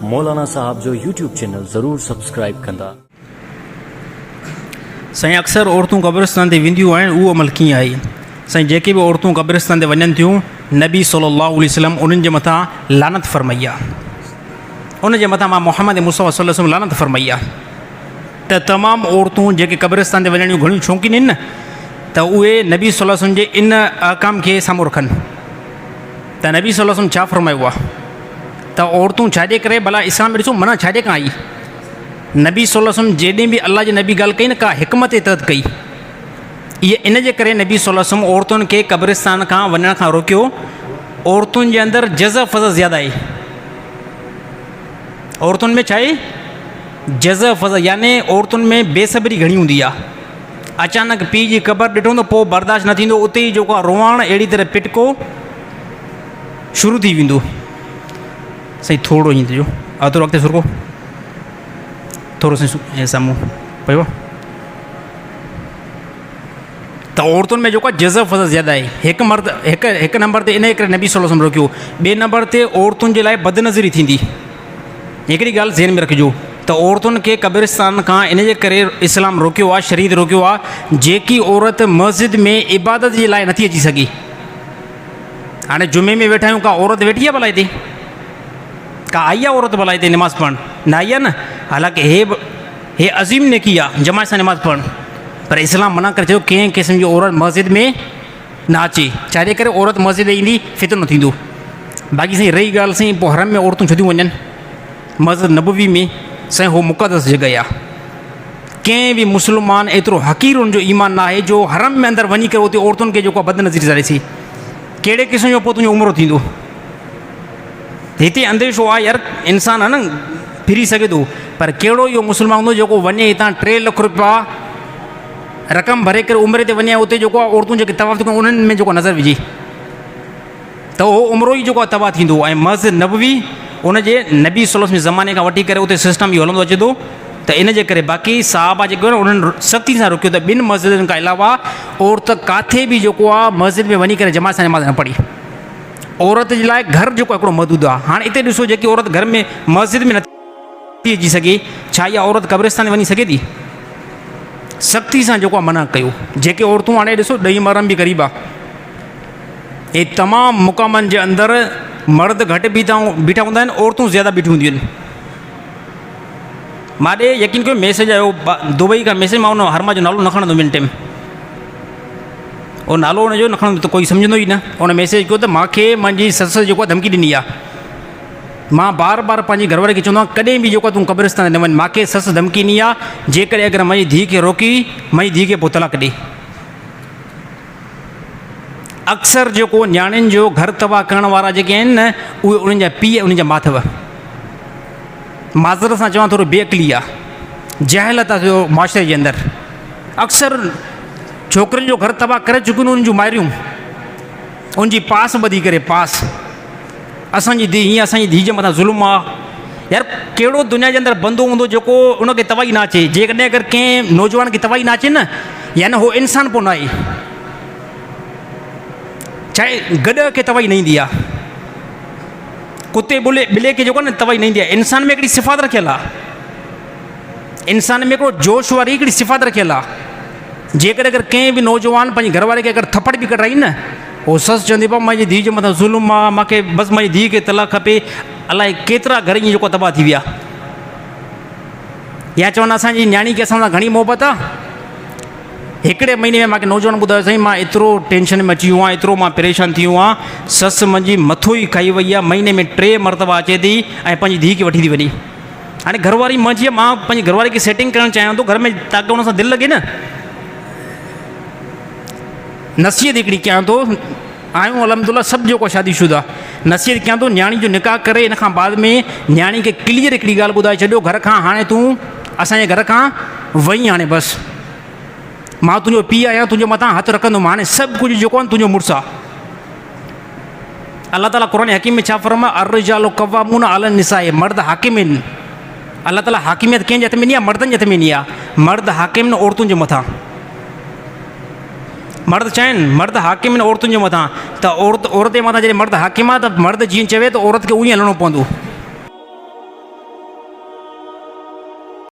मौलाना साहब जो YouTube channel ज़रूर subscribe कंदा। साईं अक्सर औरतूं क़ब्रिस्तान ते वेंदियूं आहिनि, उहो अमल कीअं आहे? साईं जेके बि औरतूं क़ब्रिस्तान ते वञनि थियूं, नबी सल्लल्लाहु अलैहि वसल्लम उन्हनि जे मथां लानत फरमाई आहे। उन जे मथां मां मोहम्मद मुस्तफ़ा सल्लल्लाहु अलैहि वसल्लम लानत फरमाई आहे त तमामु औरतूं जेके क़ब्रिस्तान ते वञण जूं घणियूं शौक़ीन आहिनि न, त उहे नबी सल्लल्लाहु अलैहि वसल्लम जे इन अहकाम खे साम्हूं रखनि। त नबी सल्लल्लाहु अलैहि वसल्लम छा फरमायो आहे त औरतूं छाजे करे, भला इस्लाम में ॾिसो मना छाजे खां आई? नबी सल्लल्लाहु अलैहि वसल्लम जेॾे बि अल्लाह जे नबी ॻाल्हि कई न, का हिकमत जे तहत कई। इहे इन जे करे नबी सल्लल्लाहु अलैहि वसल्लम औरतुनि खे क़ब्रिस्तान खां वञण खां रोकियो। औरतुनि जे अंदरि जज़ब फज़ल ज़्यादा आहे। औरतुनि में छा आहे? जज़ब फज़ल, यानी औरतुनि में बेसब्री घणी हूंदी आहे। अचानक पीउ जी क़बर ॾिठो त पोइ बर्दाश्त न थींदो, उते ई जेको आहे रोअणु अहिड़ी तरह पिटको शुरू थी वेंदो। सही थोरो ईअं थियो, थोरो अॻिते सुरको, थोरो सही साम्हूं पियो। त औरतुनि में जेको आहे जज़ब फज़ल ज़्यादा आहे। हिकु नंबर ते इन करे नबी सल्लल्लाहु अलैहि वसल्लम रोकियो। ॿिए नंबर ते औरतुनि जे लाइ बदनज़री थींदी। हिकिड़ी ॻाल्हि ज़हन में रखिजो त औरतुनि खे क़ब्रिस्तान खां इन जे करे इस्लाम रोकियो आहे, शरीयत रोकियो आहे, जेकी औरत मस्जिद में इबादत जे लाइ नथी अची सघे। हाणे जुमे में वेठा आहियूं, का औरत वेठी आहे भला हिते? का आई आहे औरत भला हिते निमाज़ पढ़णु? न आई आहे न। हालांकि हे अज़ीम नेकी आहे जमात सां निमाज़ पढ़णु, पर इस्लाम मना करे चयो कंहिं क़िस्म जी औरत मस्जिद में न अचे। छाजे करे? औरत मस्जिद ईंदी फितनो थींदो। बाक़ी साईं रही ॻाल्हि साईं पोइ हरम में औरतूं छो थियूं वञनि? मस्जिद नबवी में साईं हो मुक़दस जॻह आहे। कंहिं बि मुस्लमान एतिरो हक़ीर हुनजो ईमान न आहे जो हरम में अंदरि वञी करे उते औरतुनि खे जेको आहे बदनज़री करे थी। कहिड़े क़िस्म जो पोइ तुंहिंजो उमिरो थींदो? हिते अंदेशो आहे यार, इंसानु आहे न फिरी सघे थो, पर कहिड़ो इहो मुस्लमान हूंदो जेको वञे हितां 3 लख रुपया रक़म भरे करे उमिरि ते वञे, उते जेको आहे औरतूं जेके तवाफ़ थियूं कनि उन्हनि में जेको नज़र विझे, त उहो उमिरो ई जेको आहे तबाह थींदो। ऐं मस्जिद नबवी उनजे नबी सल्लल्लाहु अलैहि वसल्लम ज़माने खां वठी करे उते सिस्टम इहो हलंदो अचे थो। त इन जे करे बाक़ी साहबा जेके आहिनि उन्हनि सख़्ती सां रोकियो त ॿिनि मस्जिदनि खां अलावा औरत काथे बि जेको आहे मस्जिद में वञी करे जमात सां नमाज़ न पढ़ी। औरत जे लाइ घर जेको हिकिड़ो महदूदु आहे। हाणे हिते ॾिसो जेकी औरत घर में मस्जिद में नथी अची सघे, छा इहा औरत क़ब्रिस्तान में वञी सघे थी? सख़्ती सां जेको आहे मना कयो। जेके औरतूं हाणे ॾिसो 10 महरम बि क़रीब आहे, हे तमामु मुक़ामनि जे अंदरि मर्द घटि बीठा हूंदा आहिनि, औरतूं ज़्यादा बीठियूं हूंदियूं आहिनि। मां ॾे यकीन कयो मैसेज आयो दुबई खां, मैसेज मां उन हरमा जो नालो न खणंदो ॿिनि टाइम, उहो नालो हुनजो न खणंदो त कोई सम्झंदो ई न। उन मैसेज कयो त मूंखे मुंहिंजी ससु जेको आहे धमकी ॾिनी आहे। मां बार बार पंहिंजी घरवारी खे चवंदो आहियां कॾहिं बि जेको तूं क़ब्रिस्तान न वञ, मूंखे ससु धमकी ॾिनी आहे, जेकॾहिं अगरि मुंहिंजी धीउ खे रोकी, मुंहिंजी धीउ खे पोइ तलाक ॾे। अक्सर जेको न्याणियुनि जो घर तबाह करण वारा जेके आहिनि न, उहे उन्हनि जा पीउ उन्हनि जा माथव। माज़रत सां चवां थोरो बेअक़ली आहे, जहलत आहे मुआशरे जे अंदरि। अक्सर छोकिरियुनि जो घर तबाह करे चुकियूं उन्हनि जूं माइरियूं, उनजी पास ॿधी करे पास। असांजी धीउ हीअं, असांजी धीउ जे मथां ज़ुल्म आहे। यार कहिड़ो दुनिया जे अंदरि बंदो हूंदो जेको उनखे तबाही न अचे? जेकॾहिं अगरि कंहिं नौजवान खे तबाही न अचे न, यानी उहो इंसानु पोइ न आहे। चाहे गॾ खे तबाही न ईंदी आहे, कुते ॿिले खे जेको आहे न तबाही न ईंदी आहे। इंसान में हिकिड़ी सिफ़ात रखियलु आहे, इंसान में हिकिड़ो जोश वारी हिकिड़ी सिफ़ात रखियलु आहे। जेकॾहिं अगरि कंहिं बि नौजवान पंहिंजी घरवारी खे अगरि थप्पड़ बि कढाई न, उहो ससु चवंदी भाउ मुंहिंजी धीउ जे मथां ज़ुल्म आहे, मूंखे बसि मुंहिंजी धीउ खे तलाक खपे। अलाए केतिरा घर ईअं जेको तबाह थी विया। या चवनि असांजी न्याणी खे असां सां घणी मोहबत आहे। हिकिड़े महीने में मूंखे नौजवान ॿुधायो साईं मां एतिरो टेंशन में अची वियो आहियां, एतिरो मां परेशान थी वियो आहियां, ससु मुंहिंजी मथो ई खाई वई आहे, महीने में 3 मरतबा अचे थी ऐं पंहिंजी धीउ खे वठी थी वञे। हाणे घरवारी मुंहिंजी, मां पंहिंजी घरवारी खे सेटिंग करणु चाहियां थो घर में, ताकी हुन सां दिलि लॻे न। नसीहत हिकिड़ी कयां थो, आहियूं अलहमदुलिल्लाह सभु जेको शादीशुदा, नसीहत कयां थो न्याणी जो निकाह करे इन खां बाद में न्याणी खे क्लियर हिकिड़ी ॻाल्हि ॿुधाए छॾियो, घर खां हाणे तूं असांजे घर खां वई, हाणे बसि मां तुंहिंजो पीउ आहियां, तुंहिंजे मथां हथु रखंदुमि, हाणे सभु कुझु जेको आहे तुंहिंजो मुड़ुसु आहे। अल्लाह ताला क़ुरान हकीम में छा फरमाए? अर्रिजालु क़व्वामून अलन निसाए, मर्द हाकिम आहिनि। अल्लाह ताला हाकिमियत कंहिंजे हथ में नहीं आहे? मर्दनि जे हथ में नहीं आहे। मर्द हाकिम न औरतुनि जे मथां। मर्द चाहिनि मर्द हाकिम आहिनि औरतुनि जे मथां, त औरत जे मथां जॾहिं मर्द हाकिम आहे त मर्द जीअं चवे त औरत खे उअं हलणो पवंदो।